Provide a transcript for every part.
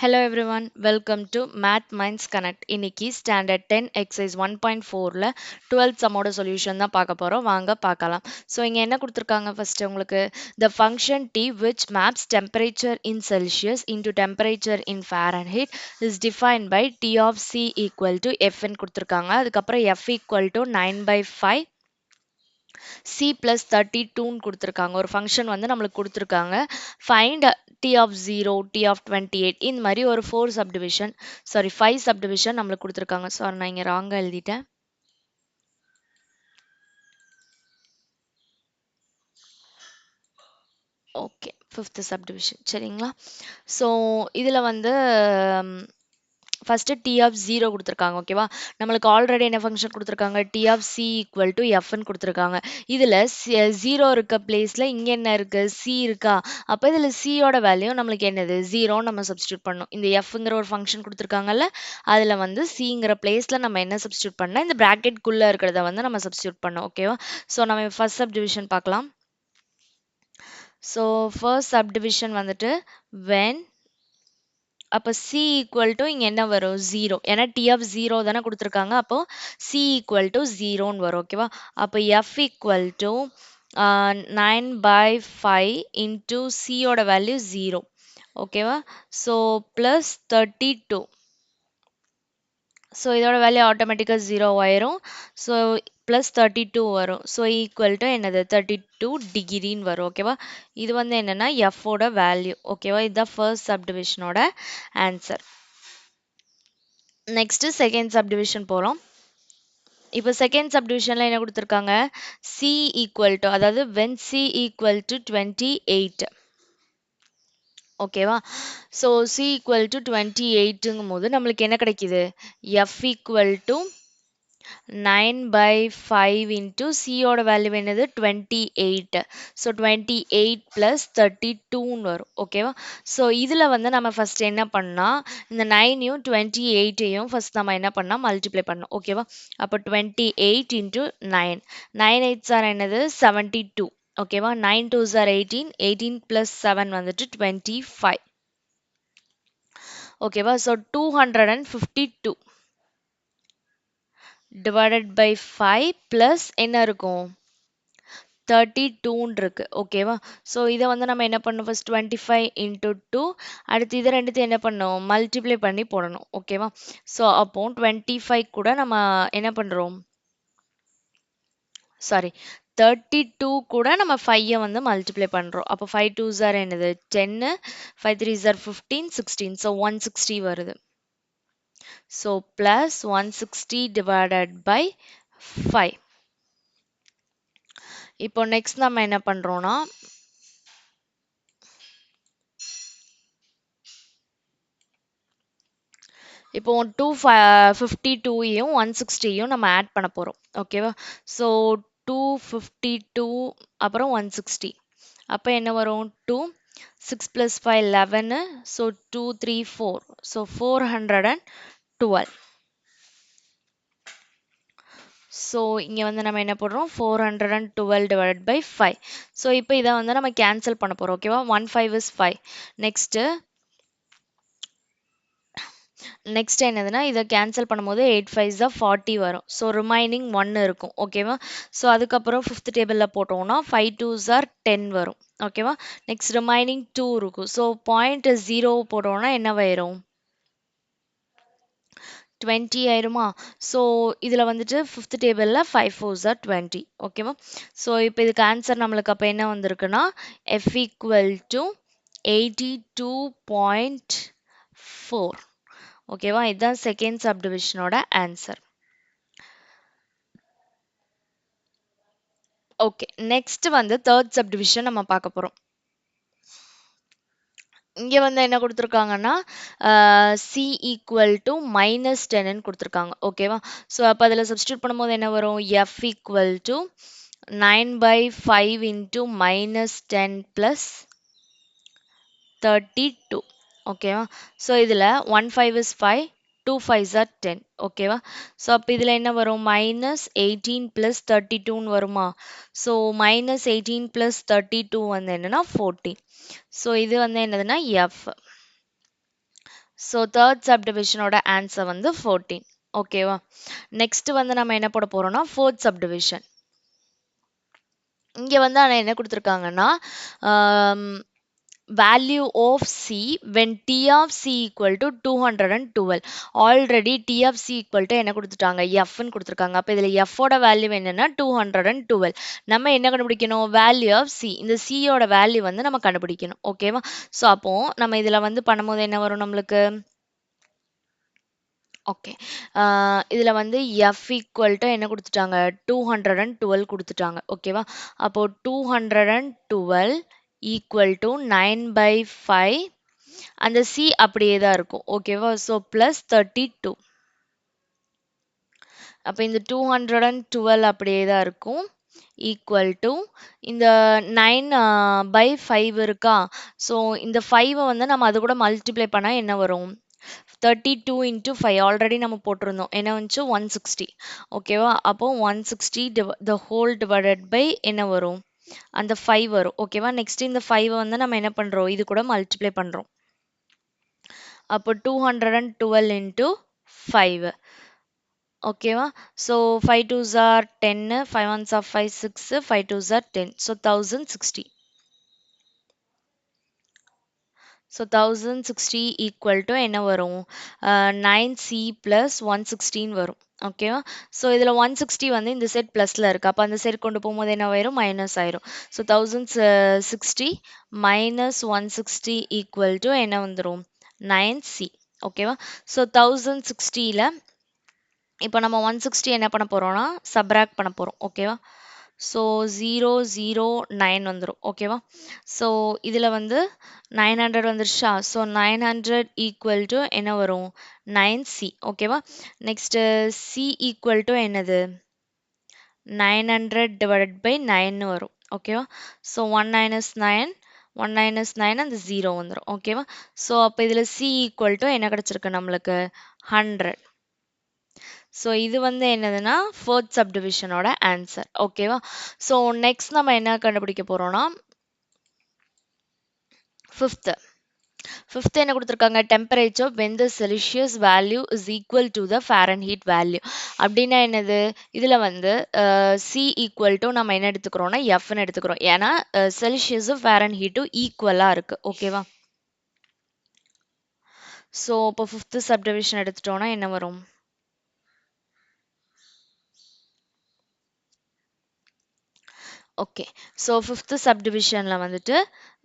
Hello everyone, welcome to Math Minds Connect. இன்னைக்கு standard 10 exercise 1.4ல 12th சம்மோட solution தான் பார்க்க போறோம். வாங்க பார்க்கலாம். ஸோ இங்க என்ன கொடுத்துருக்காங்க ஃபர்ஸ்ட் உங்களுக்கு the function t which maps temperature in Celsius into temperature in Fahrenheit is defined by t of c equal to f ன்னு கொடுத்துருக்காங்க. அதுக்கப்புறம் f equal to 9/5 c plus 32ன்னு கொடுத்துருக்காங்க. ஒரு ஃபங்க்ஷன் வந்து நம்மளுக்கு கொடுத்துருக்காங்க. Find t of 0, t of 28 இந்த மாதிரி ஒரு 4 சப்டிவிஷன் சாரி 5 சப்டிவிஷன் நம்மளுக்கு கொடுத்துருக்காங்க. சாரி நான் இங்கே ராங்காக எழுதிட்டேன். ஓகே, ஃபிஃப்த் சப்டிவிஷன் சரிங்களா. ஸோ இதில் வந்து ஃபஸ்ட்டு டி ஆஃப் 0 கொடுத்துருக்காங்க. ஓகேவா, நம்மளுக்கு ஆல்ரெடி என்ன ஃபங்க்ஷன் கொடுத்துருக்காங்க, T of C equal to எஃப்னு கொடுத்துருக்காங்க. இதில் 0 இருக்க பிளேஸில் இங்கே என்ன இருக்குது, சி இருக்கா. அப்போ இதில் சியோட வேல்யூ நம்மளுக்கு என்னது, 0 நம்ம சப்ஸ்டியூட் பண்ணணும். இந்த எஃப்ங்கிற ஒரு ஃபங்க்ஷன் கொடுத்துருக்காங்கல்ல, அதில் வந்து சிங்கிற பிளேஸில் நம்ம என்ன சப்ஸ்டியூட் பண்ணால் இந்த ப்ராக்கெட்குள்ளே இருக்கிறத வந்து நம்ம சப்ஸ்டியூட் பண்ணோம். ஓகேவா, ஸோ நம்ம ஃபர்ஸ்ட் சப்டிவிஷன் பார்க்கலாம். ஸோ ஃபர்ஸ்ட் சப்டிவிஷன் வந்துட்டு when அப்போ சி ஈக்குவல் டு இங்கே என்ன வரும், 0. ஏன்னா டி ஆஃப் 0 தானே கொடுத்துருக்காங்க. அப்போ சி ஈக்குவல் டு 0ன்னு வரும். ஓகேவா, அப்போ எஃப் ஈக்குவல் டு 9/5 இன்ட்டு சியோட வேல்யூ 0. ஓகேவா, ஸோ ப்ளஸ் 32. ஸோ இதோட வேல்யூ ஆட்டோமேட்டிக்காக 0 ஆயிரும். ஸோ ப்ளஸ் 32 வரும். ஸோ ஈக்குவல் டு என்னது 32 டிகிரின்னு வரும். ஓகேவா, இது வந்து என்னென்னா எஃபோட வேல்யூ. ஓகேவா, இதுதான் ஃபர்ஸ்ட் சப்டிவிஷனோட ஆன்சர். நெக்ஸ்ட்டு செகண்ட் சப்டிவிஷன் போகிறோம். இப்போ செகண்ட் சப்டிவிஷனில் என்ன கொடுத்துருக்காங்க, சி ஈக்குவல் டு அதாவது வென் சி ஈக்குவல் டு 28. ஓகேவா, ஸோ சி ஈக்குவல் டு 28ங்கும் போது நம்மளுக்கு என்ன கிடைக்குது, எஃப் ஈக்குவல் டு 9/5 இன்ட்டு சியோட வேல்யூ என்னது 28. ஸோ 28 ப்ளஸ் 32ன்னு வரும். ஓகேவா, ஸோ இதில் வந்து நம்ம ஃபஸ்ட் என்ன பண்ணால் இந்த 9யும் 28யும் ஃபஸ்ட் நம்ம என்ன பண்ணால் மல்டிப்ளை பண்ணோம். ஓகேவா, அப்போ 28 இன்ட்டு 9, 9 8s ஆர் என்னது 72. ஓகேவா, 9 2s ஆர் 18, 18 ப்ளஸ் 7 வந்துட்டு 25. ஓகேவா, ஸோ 252 divided by 5 plus என்ன இருக்கும் 32 இருக்கு. ஓகேவா, ஸோ இதை வந்து நம்ம என்ன பண்ணணும், ஃபர்ஸ்ட் 25 இன்ட்டு 2, அடுத்து இதை ரெண்டுத்தையும் என்ன பண்ணணும், மல்டிப்ளை பண்ணி போடணும். ஓகேவா, ஸோ அப்போ 25 கூட நம்ம என்ன பண்ணுறோம், சாரி 32 கூட நம்ம 5 வந்து மல்டிப்ளை பண்ணுறோம். அப்போ 5 2s ஆர் என்னது 10, 5 3s ஆர் 15, 16. ஸோ 160 வருது. So plus 160 divided by 5. இப்போ நெக்ஸ்ட் நம்ம என்ன பண்றோம்னா இப்போ 252யும் 160யும் நம்ம ஆட் பண்ண போறோம். ஓகேவா, ஸோ 252 அப்புறம் 160 அப்போ என்ன வரும் 2 6 + 5 11. ஸோ 2 3 4. ஸோ 412. ஸோ இங்கே வந்து நம்ம என்ன போடுறோம் 412 divided by 5. ஸோ இப்போ இதை வந்து நம்ம கேன்சல் பண்ண போகிறோம். ஓகேவா, 1 5 is 5. நெக்ஸ்ட் என்னதுன்னா இதை கேன்சல் பண்ணும்போது 8 5s 40 வரும். ஸோ ரிமைனிங் 1 இருக்கும். ஓகேவா, ஸோ அதுக்கப்புறம் ஃபிஃப்த் டேபிளில் போட்டோம்னா 5 2s are 10 வரும். ஓகேவா, நெக்ஸ்ட் ரிமைனிங் 2 இருக்கும். ஸோ பாயிண்ட் 0 போட்டோம்னா என்னவாயிரும் 20 ஆயிருமா. ஸோ இதில் வந்துட்டு ஃபிஃப்த் டேபிளில் 5 4s are 20. ஓகேவா, ஸோ இப்போ இதுக்கு ஆன்சர் நம்மளுக்கு அப்போ என்ன வந்திருக்குன்னா எஃப் ஈக்குவல் டு 82.4. ஓகேவா, இதுதான் செகண்ட் சப்டிவிஷனோட ஆன்சர். ஓகே, நெக்ஸ்ட் வந்து தேர்ட் சப்டிவிஷன் நம்ம பார்க்க போறோம். இங்க வந்து என்ன கொடுத்துருக்காங்கன்னா சி ஈக்குவல் டு -10ன்னு கொடுத்துருக்காங்க. ஓகேவா, ஸோ அப்போ அதில் சப்ஸ்டியூட் பண்ணும்போது என்ன வரும், F equal to 9/5 into -10 plus 32. ஓகேவா, ஸோ இதில் 1 5 is 5, 2 5s are 10. ஓகேவா, ஸோ அப்போ இதில் என்ன வரும் -18 + 32ன்னு வருமா. ஸோ -18 + 32 வந்து என்னன்னா 14. ஸோ இது வந்து என்னதுன்னா எஃப். ஸோ தேர்ட் சப்டிவிஷனோட ஆன்சர் வந்து 14. ஓகேவா? நெக்ஸ்ட் வந்து நம்ம என்ன போட போறோம்னா ஃபோர்த் சப்டிவிஷன். இங்க வந்து ஆனா என்ன குடுத்துருக்காங்கன்னா, value of C when T of C equal to 212. Already T of C equal to என்ன குடுத்துட்டாங்க? F ன்னு குடுத்துருக்காங்க. அப்ப இதுல F ஓட வேல்யூ என்னன்னா 212. நம்ம என்ன கண்டுபிடிக்கணும்? Value of C. இந்த C யோட வேல்யூ வந்து நம்ம கண்டுபிடிக்கணும். ஓகேவா? ஸோ அப்போ நம்ம இதுல வந்து பண்ணும்போது என்ன வரும் நம்மளுக்கு? ஓகே. இதுல வந்து F ஈக்குவல் டு என்ன குடுத்துட்டாங்க? 212 குடுத்துட்டாங்க. ஓகேவா? அப்போ 212 ஈக்குவல் டு 9/5. அந்த C அப்படியே தான் இருக்கும். ஓகேவா? So plus 32. அப்போ இந்த 212 அப்படியே தான் இருக்கும். ஈக்குவல் டு இந்த 9/5 இருக்கா? ஸோ இந்த 5 வந்து நம்ம அது கூட மல்டிப்ளை பண்ணா என்ன வரும்? 32 into 5 ஆல்ரெடி நம்ம போட்டிருந்தோம். என்ன வந்துச்சு? 160. ஓகேவா? அப்போ 160 the whole divided by என்ன வரும்? அந்த 5 வரும். ஓகேவா? நெக்ஸ்ட் இந்த 5 வந்து நம்ம என்ன பண்றோம்? இது கூட மல்டிப்ளை பண்றோம். அப்போ 212 into 5. ஓகேவா? So 5 2s are 10, 5 1s are 5, 6, 5 2s are 10. So 1060. So 1060 equal to என்ன வரும்? 9C ப்ளஸ் 116 வரும். ஓகேவா? ஸோ இதில் 160 வந்து இந்த சைட் ப்ளஸில் இருக்குது. அப்போ அந்த சைடு கொண்டு போகும்போது என்ன ஆயிரும்? மைனஸ் ஆயிரும். ஸோ 1060 மைனஸ் 160 ஈக்குவல் டு என்ன வந்துடும்? 9C. ஓகேவா? ஸோ 1060ல் இப்போ நம்ம 160 என்ன பண்ண போகிறோம்னா சப்ராக்ட் பண்ண போகிறோம். ஓகேவா? ஸோ 009 வந்துடும். ஓகேவா? ஸோ இதில் வந்து 900 வந்துருச்சா? ஸோ 900 ஈக்குவல் டு என்ன வரும்? 9C. ஓகேவா? நெக்ஸ்ட்டு C ஈக்குவல் டு என்னது? 900 டிவைடட் பை 9 வரும். ஓகேவா? ஸோ 1 மைனஸ் 9, 1 மைனஸ் 9 அந்த 0 வந்துடும். ஓகேவா? ஸோ அப்போ இதில் C ஈக்குவல் டு என்ன கிடச்சிருக்கு நம்மளுக்கு? 100. ஸோ இது வந்து என்னதுன்னா ஃபோர்த் சப்டிவிஷனோட ஆன்சர். ஓகேவா? ஸோ நெக்ஸ்ட் நம்ம என்ன கண்டுபிடிக்க போறோம்னா ஃபிஃப்த். ஃபிஃப்த் என்ன கொடுத்துருக்காங்க? Temperature when the Celsius value is equal to the Fahrenheit value. அப்படின்னா என்னது? இதுல வந்து C equal to நம்ம என்ன எடுத்துக்கிறோம்னா Fன்னு எடுத்துக்கிறோம். ஏன்னா செல்சியஸும் ஃபாரன்ஹீட்டும் ஈக்குவலாக இருக்கு. ஓகேவா? ஸோ இப்போ ஃபிஃப்த் சப்டிவிஷன் எடுத்துட்டோம்னா என்ன வரும்? ஓகே. ஸோ ஃபிஃப்த் சப்டிவிஷனில் வந்துட்டு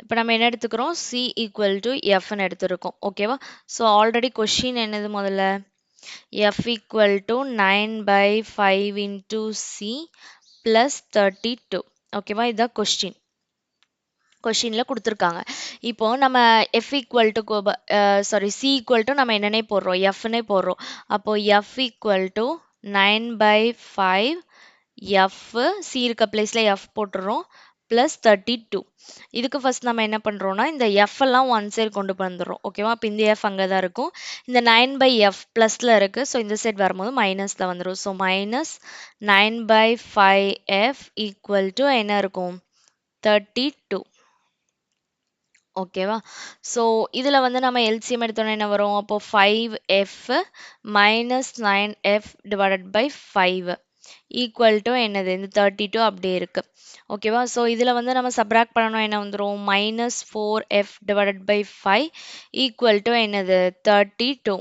இப்போ நம்ம என்ன எடுத்துக்கிறோம்? C ஈக்குவல் டு Fன்னு எடுத்துருக்கோம். ஓகேவா? ஸோ ஆல்ரெடி கொஷின் என்னது முதல்ல? F equal to 9/5 into C plus 32. ஓகேவா? இதுதான் கொஸ்டின். கொஷினில் கொடுத்துருக்காங்க. இப்போ நம்ம F equal to C equal to நம்ம என்னன்னே போடுறோம்? Fன்னே போடுறோம். அப்போ F equal to 9/5 F C இருக்க பிளேஸ்ல F போட்டுறோம் ப்ளஸ் 32. இதுக்கு ஃபர்ஸ்ட் நம்ம என்ன பண்ணுறோம்னா இந்த F எல்லாம் ஒன் சைடு கொண்டு வந்துடுறோம். ஓகேவா? அப்போ இந்த F அங்கே தான் இருக்கும். இந்த 9/F ப்ளஸில் இருக்குது. ஸோ இந்த சைடு வரும்போது மைனஸில் வந்துடும். So minus 9/5F equal to என்ன இருக்கும்? 32. ஓகேவா? ஸோ இதில் வந்து நம்ம எல்சிஎம் எடுத்தோன்னா என்ன வரும்? அப்போ 5F minus 9F divided by 5 equal to என்னது? இந்த 32 அப்படியே இருக்கு. ஓகேவா? ஸோ இதில் வந்து நம்ம சப்ராக்ட் பண்ணணும் என்ன வந்துடும்? Minus 4F divided by 5 equal to என்னது? 32.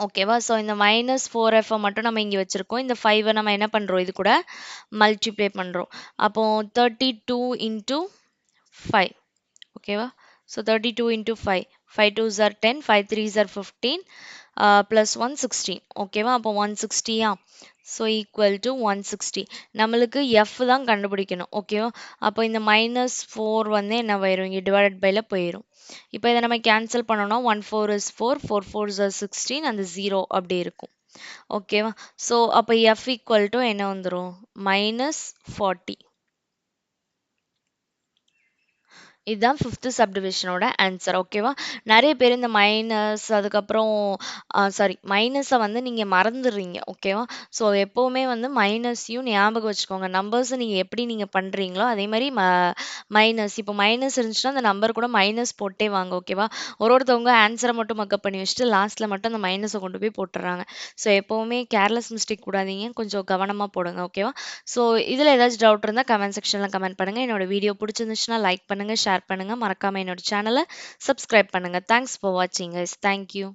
ஓகேவா? ஸோ இந்த மைனஸ் 4F மட்டும் நம்ம இங்கே வச்சுருக்கோம். இந்த 5 நம்ம என்ன பண்ணுறோம்? இது கூட மல்டிப்ளை பண்ணுறோம். அப்போ 32 இன்ட்டு 5. ஓகேவா? So 32 into 5. 5 2s are 10, 5 3s are 15, plus 1 16. ஓகேவா? அப்போ 160யா? So equal to 160. நம்மளுக்கு F தான் கண்டுபிடிக்கணும். ஓகேவா? அப்போ இந்த மைனஸ் 4 வந்து என்ன ஆயிரும்? இங்கே டிவைடட் பைல போயிடும். இப்போ இதை நம்ம கேன்சல் பண்ணோம்னா 1 4 is 4, 4 4s are 16, அந்த 0 அப்படி இருக்கும். ஓகேவா? ஸோ அப்போ F ஈக்குவல் டு என்ன வந்துடும்? மைனஸ் 40. இதுதான் 5th சப்டிவிஷனோட ஆன்சர். ஓகேவா? நெறைய பேர் இந்த மைனஸ் அதுக்கப்புறம் மைனஸ வந்து நீங்க மறந்துடுறீங்க. ஓகேவா? ஸோ எப்பவுமே வந்து மைனஸையும் ஞாபகம் வச்சுக்கோங்க. நம்பர்ஸ நீங்க எப்படி நீங்க பண்றீங்களோ, அதே மாரி மைனஸ் இப்போ மைனஸ் இருந்துச்சுன்னா, அந்த நம்பர் கூட மைனஸ் போட்டே வாங்க. ஓகேவா? ஒருத்தவங்க ஆன்ஸர மட்டும் மக்கப் பண்ணி வச்சுட்டு, லாஸ்ட்ல மட்டும் அந்த மைனஸ கொண்டு போய் போட்டுர்றாங்க. ஸோ எப்பவுமே கேர்லெஸ் மிஸ்டேக் கூடாதீங்க. கொஞ்சம் கவனமா போடுங்க. ஓகேவா? ஸோ இதுல ஏதாச்சும் டவுட் இருந்தா கமெண்ட் செக்ஷன்ல கமெண்ட் பண்ணுங்க. என்னோட வீடியோ புடிச்சிருந்துச்சுன்னா லைக் பண்ணுங்க, ஷேர் பண்ணுங்க. மறக்காம என்னோட சேனல சப்ஸ்கிரைப் பண்ணுங்க. தேங்க்ஸ் ஃபார் வாட்சிங் கைஸ். Thank you.